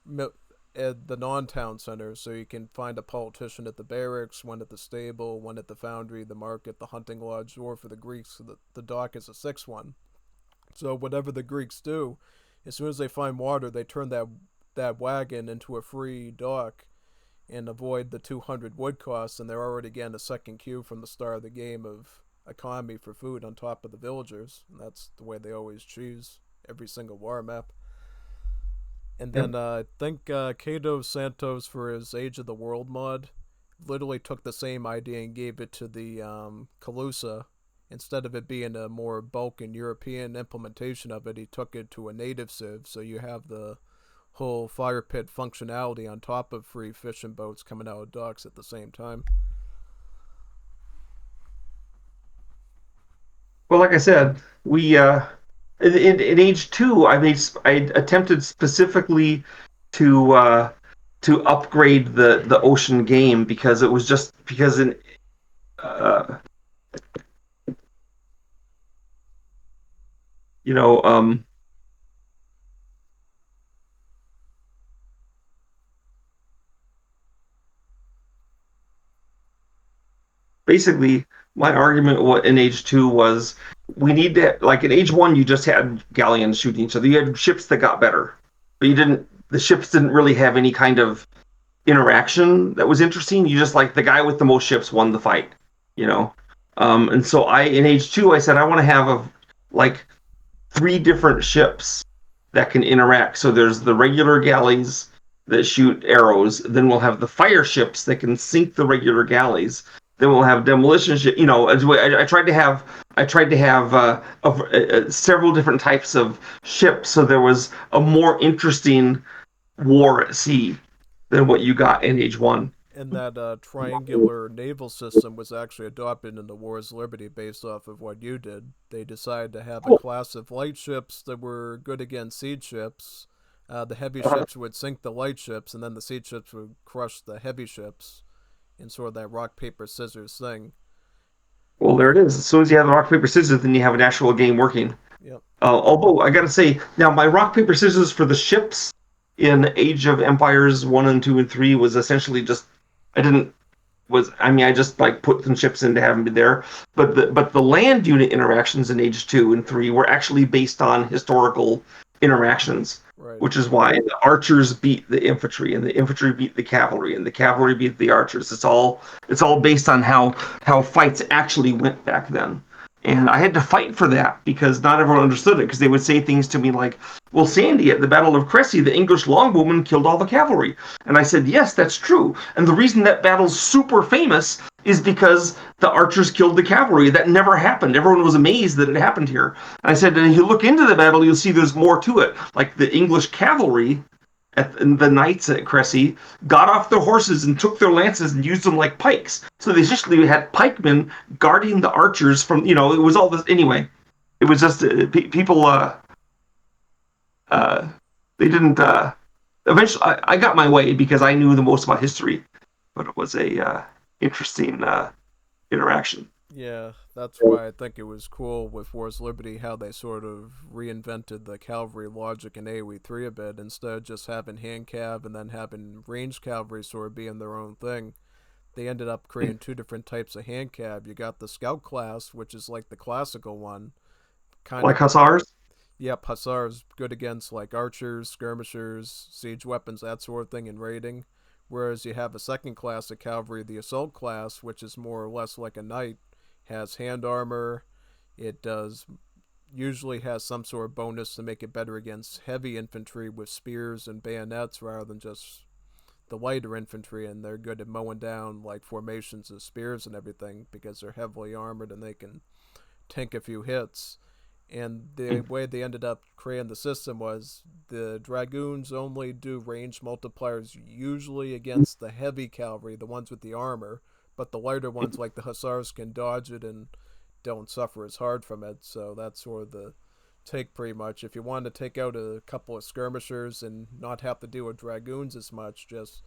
non-town centers, so you can find a politician at the barracks, one at the stable, one at the foundry, the market, the hunting lodge, or for the Greeks, the dock is a sixth one. So whatever the Greeks do, as soon as they find water, they turn that wagon into a free dock and avoid the 200 wood costs, and they're already getting a second queue from the start of the game of economy for food on top of the villagers. And that's the way they always choose every single war map. And Yep. then I think Kato Santos for his Age of the World mod literally took the same idea and gave it to the Calusa. Instead of it being a more Balkan European implementation of it, he took it to a native civ, so you have the whole fire pit functionality on top of free fishing boats coming out of docks at the same time. Well, like I said, we in Age 2, I attempted specifically to upgrade the ocean game because it was just because in uh, you know basically my argument in Age 2 was we need to, like, in Age 1 you just had galleons shooting each other. You had ships that got better, but you didn't. The ships didn't really have any kind of interaction that was interesting. You just, like, the guy with the most ships won the fight, you know. And so in Age 2 I said I want to have like 3 different ships that can interact. So there's the regular galleys that shoot arrows. Then we'll have the fire ships that can sink the regular galleys. Then we'll have demolition ship. I tried to have several different types of ships, so there was a more interesting war at sea than what you got in Age 1. And that triangular naval system was actually adopted in the Wars of Liberty based off of what you did. They decided to have a class of light ships that were good against siege ships. The heavy ships would sink the light ships, and then the siege ships would crush the heavy ships in sort of that rock, paper, scissors thing. Well, there it is. As soon as you have the rock paper scissors, then you have an actual game working. Yep. Although I gotta say, now my rock paper scissors for the ships in Age of Empires 1 and 2 and 3 was essentially just I didn't was I mean I just like put some ships in to have them be there. But the land unit interactions in Age 2 and 3 were actually based on historical interactions, Right. which is why the archers beat the infantry and the infantry beat the cavalry and the cavalry beat the archers. It's all based on how fights actually went back then. And I had to fight for that because not everyone understood it, because they would say things to me like, well, Sandy, at the Battle of Cressy, the English longbowmen killed all the cavalry. And I said, yes, that's true. And the reason that battle's super famous is because the archers killed the cavalry. That never happened. Everyone was amazed that it happened here. And I said, and if you look into the battle, you'll see there's more to it. Like the English cavalry the knights at Cressy got off their horses and took their lances and used them like pikes. So they essentially had pikemen guarding the archers from, it was all this. Anyway, it was just people, uh, they didn't, eventually, I got my way because I knew the most about history, but it was a interesting interaction. Yeah, that's why I think it was cool with War's Liberty how they sort of reinvented the cavalry logic in AoE3 a bit. Instead of just having hand cav and then having ranged cavalry sort of being their own thing, they ended up creating two different types of hand cav. You got the scout class, which is like the classical one, kind Like of. hussars? Yep, hussars good against like archers, skirmishers, siege weapons, that sort of thing in raiding. Whereas you have a second class of cavalry, the assault class, which is more or less like a knight, has hand armor. It does usually has some sort of bonus to make it better against heavy infantry with spears and bayonets rather than just the lighter infantry, and they're good at mowing down like formations of spears and everything because they're heavily armored and they can tank a few hits. And the way they ended up creating the system was the dragoons only do range multipliers usually against the heavy cavalry, the ones with the armor, but the lighter ones like the hussars can dodge it and don't suffer as hard from it. So that's sort of the take pretty much. If you want to take out a couple of skirmishers and not have to deal with dragoons as much, just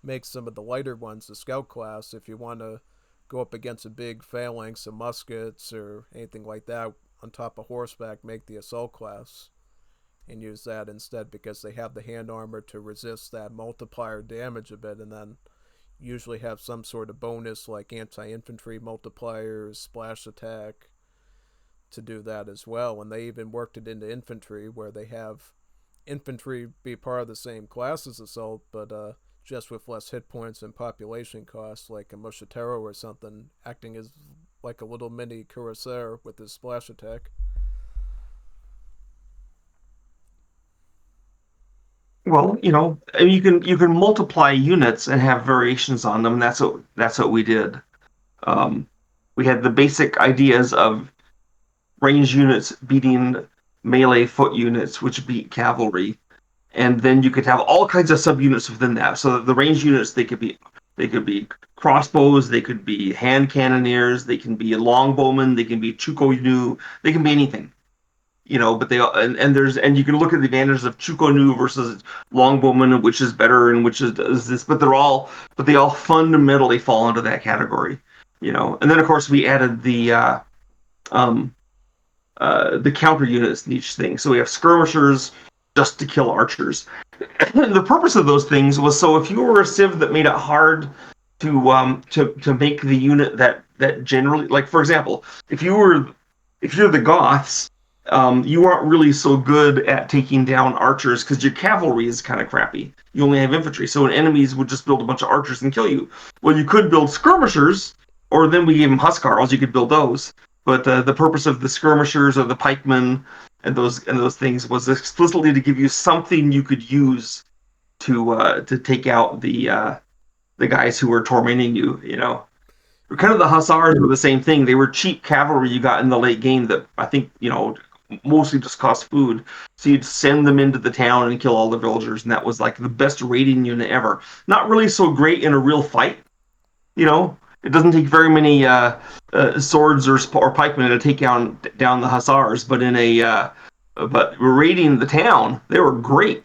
make some of the lighter ones the scout class. If you want to go up against a big phalanx of muskets or anything like that on top of horseback, make the assault class and use that instead because they have the hand armor to resist that multiplier damage a bit, and then usually have some sort of bonus like anti-infantry multipliers, splash attack to do that as well. And they even worked it into infantry where they have infantry be part of the same class as assault, but just with less hit points and population costs, like a Mushatero or something, acting as like a little mini cuirassier with his splash attack. Well, I mean, you can multiply units and have variations on them. That's what we did. Um, we had the basic ideas of range units beating melee foot units, which beat cavalry, and then you could have all kinds of subunits within that. So the range units, they could be crossbows, they could be hand cannoneers, they can be longbowmen, they can be chuko they can be anything. But they and you can look at the advantages of Chukonu versus Longbowman, which is better and which is this, but they all fundamentally fall into that category. And then of course we added um the counter units in each thing. So we have skirmishers just to kill archers. The purpose of those things was so if you were a civ that made it hard to make the unit that generally, like for example, if you're the Goths, you aren't really so good at taking down archers because your cavalry is kind of crappy. You only have infantry, so enemies would just build a bunch of archers and kill you. Well, you could build skirmishers, or then we gave them huscarls. You could build those. But the purpose of the skirmishers or the pikemen and those things was explicitly to give you something you could use to take out the guys who were tormenting you. Kind of the hussars were the same thing. They were cheap cavalry you got in the late game that I think mostly just cost food. So you'd send them into the town and kill all the villagers, and that was like the best raiding unit ever. Not really so great in a real fight. It doesn't take very many swords or pikemen to take down the hussars, but but raiding the town, they were great.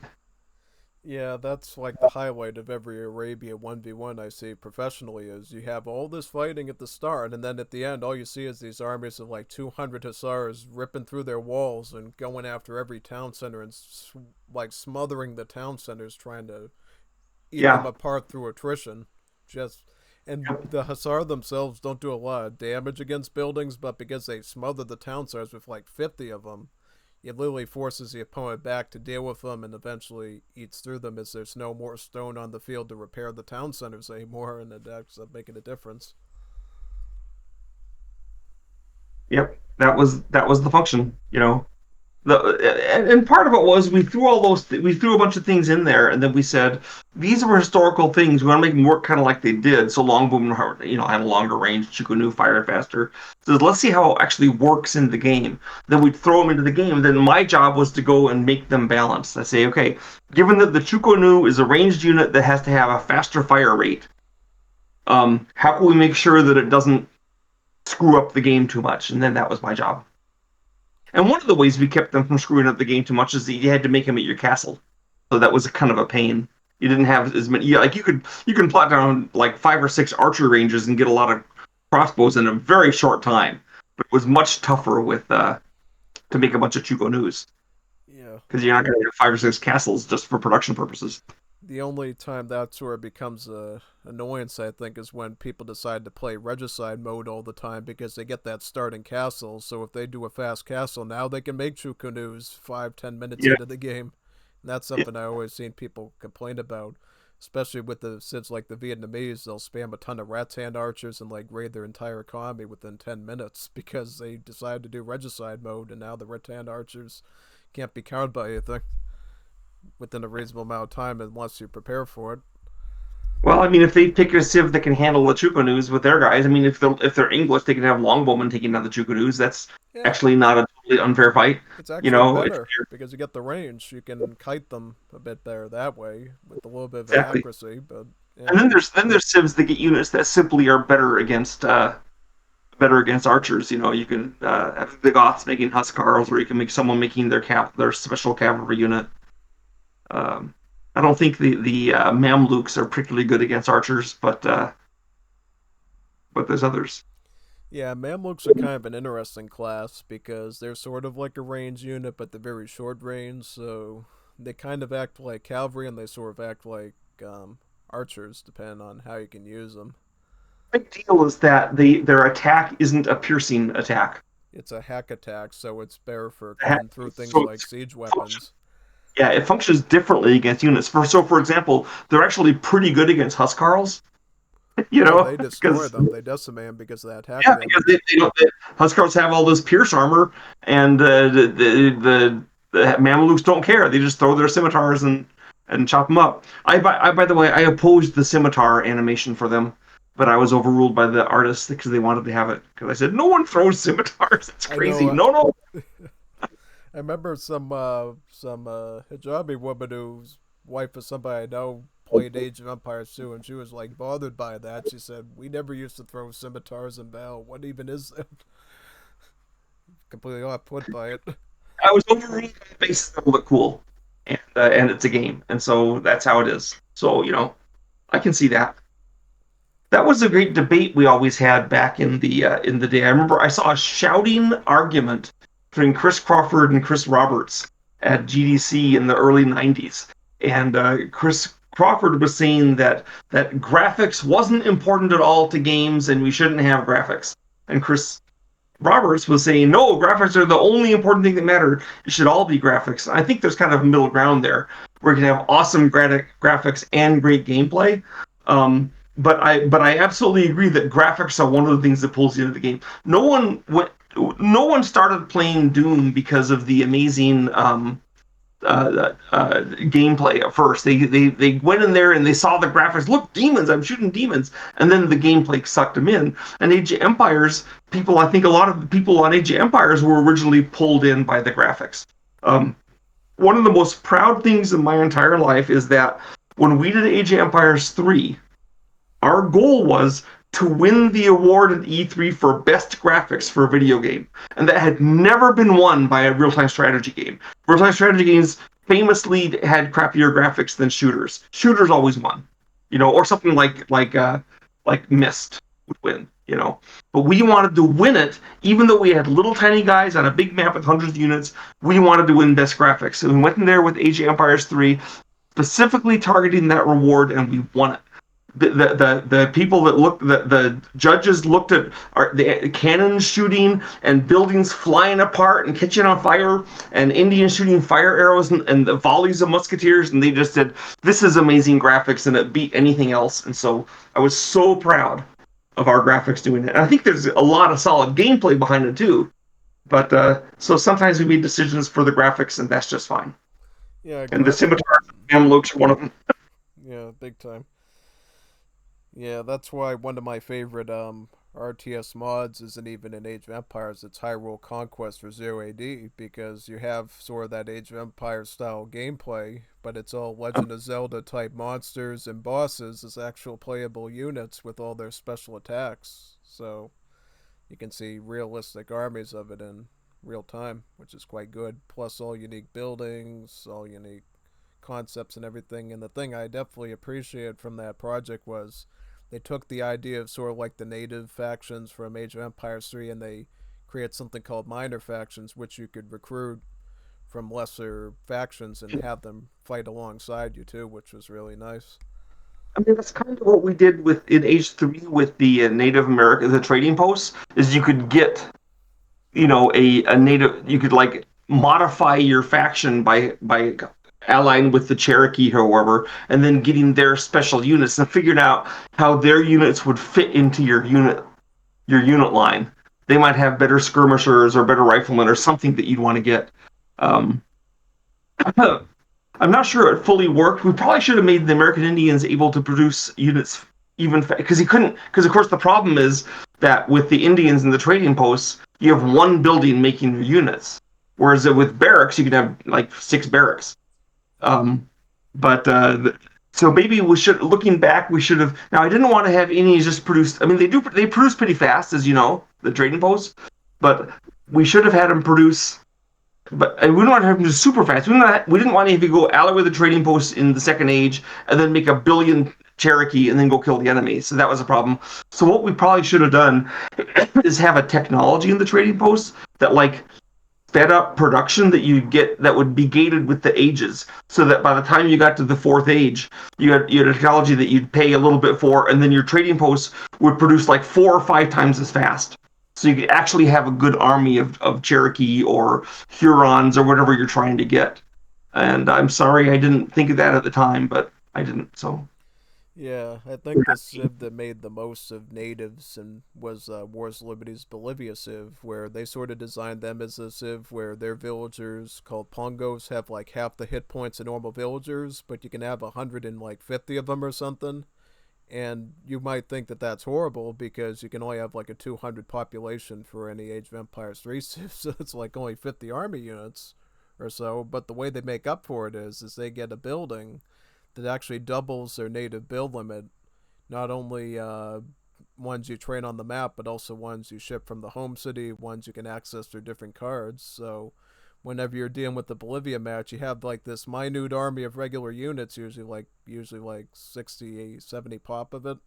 Yeah, that's like the highlight of every Arabia 1v1 I see professionally is you have all this fighting at the start, and then at the end all you see is these armies of like 200 hussars ripping through their walls and going after every town center and like smothering the town centers trying to eat them Yeah. apart through attrition. Just and the hussar themselves don't do a lot of damage against buildings, but because they smother the town centers with like 50 of them, it literally forces the opponent back to deal with them and eventually eats through them as there's no more stone on the field to repair the town centers anymore, and it ends up making a difference. Yep, that was the function. The and part of it was we threw a bunch of things in there, and then we said these were historical things. We want to make them work kind of like they did. So Longboom, had a longer range. Chukunu fired faster. So let's see how it actually works in the game. Then we'd throw them into the game. Then my job was to go and make them balanced. I say, okay, given that the Chukunu is a ranged unit that has to have a faster fire rate, how can we make sure that it doesn't screw up the game too much? And then that was my job. And one of the ways we kept them from screwing up the game too much is that you had to make them at your castle. So that was kind of a pain. You didn't have as many. Like you can plot down like 5 or 6 archer ranges and get a lot of crossbows in a very short time. But it was much tougher with to make a bunch of Chukonus Yeah. because you're not going to have 5 or 6 castles just for production purposes. The only time that sort of becomes a annoyance, I think, is when people decide to play regicide mode all the time because they get that starting castle. So if they do a fast castle, now they can make true canoes 5-10 minutes Yeah, into the game. And that's yeah. something I always seen people complain about, especially with the since like the Vietnamese, they'll spam a ton of rat's hand archers and like raid their entire economy within 10 minutes because they decide to do regicide mode, and now the rat's hand archers can't be counted by anything within a reasonable amount of time unless you prepare for it. Well, I mean, if they pick a civ that can handle the Chukonus with their guys, I mean, if they're English, they can have longbowmen taking down the Chukonus. That's Yeah, actually not a totally unfair fight. it's actually If better because you get the range. You can kite them a bit better that way with a little bit of exactly. accuracy. But And yeah, then there's civs that get units that simply are better against archers. You can have the Goths making Huskarls, or you can make someone making their special cavalry unit. Um, I don't think the Mamluks are particularly good against archers, but there's others. yeah, Mamluks are kind of an interesting class because they're sort of like a range unit, but they're very short range. So they kind of act like cavalry, and they sort of act like archers, depending on how you can use them. Big deal is that their attack isn't a piercing attack. It's a hack attack, so it's better for The cutting through things so like siege functions, weapons. yeah, it functions differently against units. For example, they're actually pretty good against Huskarls. Oh, they destroy Because them. They decimate them because of that hack yeah, because damage. Huskarls have all this pierce armor, and the Mamelukes don't care. They just throw their scimitars and chop them up. By the way, I opposed the scimitar animation for them, but I was overruled by the artists because they wanted to have it. Because I said no one throws scimitars. It's I know. crazy. No, no. I remember some hijabi woman whose wife is somebody I know played Age of Empires too, and she was like bothered by that. She said, "We never used to throw scimitars in battle. What even is that?" Completely off put by it. I was overruled by the basis that it look cool, and it's a game, and so that's how it is. So I can see that. That was a great debate we always had back in the day. I remember I saw a shouting argument between Chris Crawford and Chris Roberts at GDC in the early '90s, and Chris Crawford was saying that graphics wasn't important at all to games, and we shouldn't have graphics. And Chris Roberts was saying, no, graphics are the only important thing that matter. It should all be graphics. I think there's kind of a middle ground there where you can have awesome graphics and great gameplay. But I absolutely agree that graphics are one of the things that pulls you into the game. No one started playing Doom because of the amazing gameplay at first. They went in there and they saw the graphics. Look, demons! I'm shooting demons, and then the gameplay sucked them in. And Age of Empires people, I think a lot of the people on Age of Empires were originally pulled in by the graphics. Um, One of the most proud things in my entire life is that when we did Age of Empires 3, our goal was to win the award at E3 for best graphics for a video game. And that had never been won by a real-time strategy game. Real-time strategy games famously had crappier graphics than shooters. Shooters always won, or something like Myst would win. But we wanted to win it, even though we had little tiny guys on a big map with hundreds of units. We wanted to win best graphics, so we went in there with Age of Empires 3, specifically targeting that reward, and we won it. The people that looked, the judges looked at the cannons shooting and buildings flying apart and catching on fire and Indians shooting fire arrows and the volleys of musketeers, and they just said, this is amazing graphics, and it beat anything else. And so I was so proud of our graphics doing it. And I think there's a lot of solid gameplay behind it too. But so sometimes we made decisions for the graphics, and that's just fine. Yeah, And the graphic. scimitars and looks are one of them. Yeah, big time. Yeah, that's why one of my favorite RTS mods isn't even in Age of Empires. It's Hyrule Conquest for Zero AD because you have sort of that Age of Empires style gameplay, but it's all Legend of Zelda type monsters and bosses as actual playable units with all their special attacks. So you can see realistic armies of it in real time, which is quite good. Plus all unique buildings, all unique concepts and everything. And the thing I definitely appreciated from that project was they took the idea of sort of like the native factions from Age of Empires 3 and they created something called minor factions, which you could recruit from lesser factions and have them fight alongside you too, which was really nice. I mean, that's kind of what we did with in H3 with the Native American, the trading posts, is you could get, a native, you could like modify your faction by allying with the Cherokee or whoever, and then getting their special units and figuring out how their units would fit into your unit line. They might have better skirmishers or better riflemen or something that you'd want to get. Um, I'm not sure it fully worked. We probably should have made the American Indians able to produce units even because he couldn't. Because of course the problem is that with the Indians and the trading posts, you have one building making your units, whereas with barracks you can have like 6 barracks. Um, but so maybe we should, looking back, we should have. Now I didn't want to have any just produced. I mean, they produce pretty fast, as you know, the trading posts, but we should have had them produce, but and we don't want to have them do super fast. We didn't want to have you go ally with the trading posts in the second age and then make a billion Cherokee and then go kill the enemy. So that was a problem. So what we probably should have done is have a technology in the trading posts that like sped up production that you get that would be gated with the ages, so that by the time you got to the fourth age, you had a technology that you'd pay a little bit for, and then your trading posts would produce like 4 or 5 times as fast. So you could actually have a good army of Cherokee or Hurons or whatever you're trying to get. And I'm sorry I didn't think of that at the time, but I didn't. So Yeah, I think the civ that made the most of natives and was Wars Liberty's Bolivia civ, where they sort of designed them as a civ where their villagers called pongos have like half the hit points of normal villagers, but you can have 150 of them or something. And you might think that that's horrible because you can only have like a 200 population for any Age of Empires 3 civ, so it's like only 50 army units or so. But the way they make up for it is they get a building that actually doubles their native build limit. Not only ones you train on the map, but also ones you ship from the home city, ones you can access through different cards. So whenever you're dealing with the Bolivia match, you have like this minute army of regular units, usually like 60, 70 pop of it,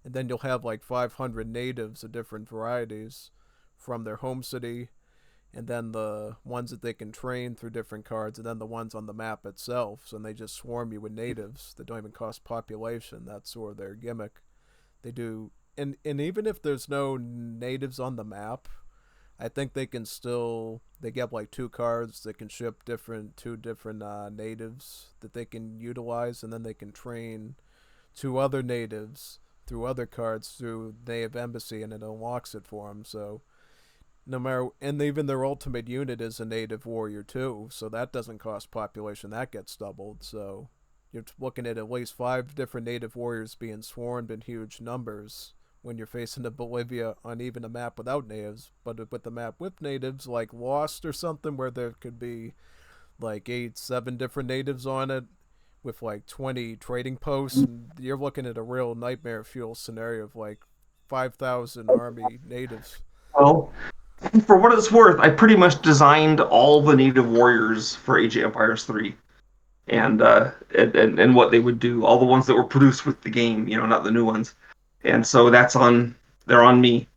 and then you'll have like 500 natives of different varieties from their home city, and then the ones that they can train through different cards, and then the ones on the map itself. So they just swarm you with natives that don't even cost population. That's sort of their gimmick. They do, and even if there's no natives on the map, I think they can still they get like 2 cards that can ship two different natives that they can utilize, and then they can train 2 other natives through other cards through native embassy, and it unlocks it for them. So no matter, and even their ultimate unit is a native warrior too, so that doesn't cost population, that gets doubled. So you're looking at least 5 different native warriors being swarmed in huge numbers when you're facing a Bolivia on even a map without natives. But with the map with natives, like Lost or something, where there could be like 7 different natives on it with like 20 trading posts, and you're looking at a real nightmare fuel scenario of like 5,000 army natives. well, for what it's worth, I pretty much designed all the native warriors for Age of Empires 3. And what they would do, all the ones that were produced with the game, not the new ones. And so they're on me.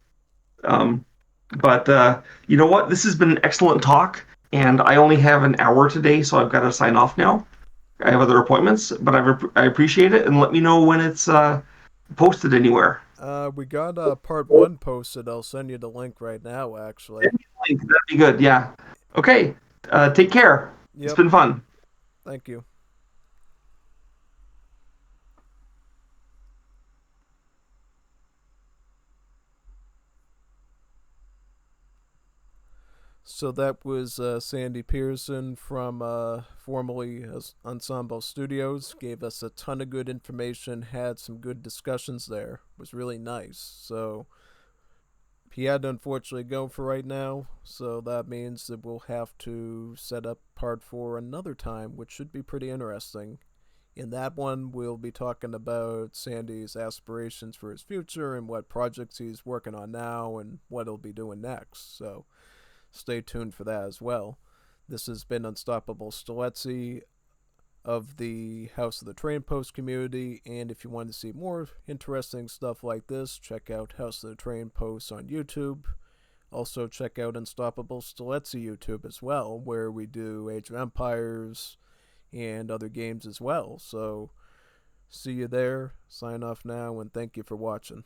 Um, but you know what? This has been an excellent talk, and I only have an hour today, so I've got to sign off now. I have other appointments, but I appreciate it, and let me know when it's posted anywhere. We got part one posted. I'll send you the link right now, actually. That'd be good. Yeah. Okay. Take care. It's Yep. been fun. Thank you. So that was Sandy Petersen from formerly Ensemble Studios. Gave us a ton of good information, had some good discussions there. It was really nice. So he had to unfortunately go for right now. So that means that we'll have to set up part 4 another time, which should be pretty interesting. In that one, we'll be talking about Sandy's aspirations for his future and what projects he's working on now and what he'll be doing next. So stay tuned for that as well. This has been UnstoppableStreletsy of the House of the Train Post community, and if you want to see more interesting stuff like this, check out House of the Train Post on YouTube. Also, check out UnstoppableStreletsy YouTube as well, where we do Age of Empires and other games as well. So, see you there. Sign off now, and thank you for watching.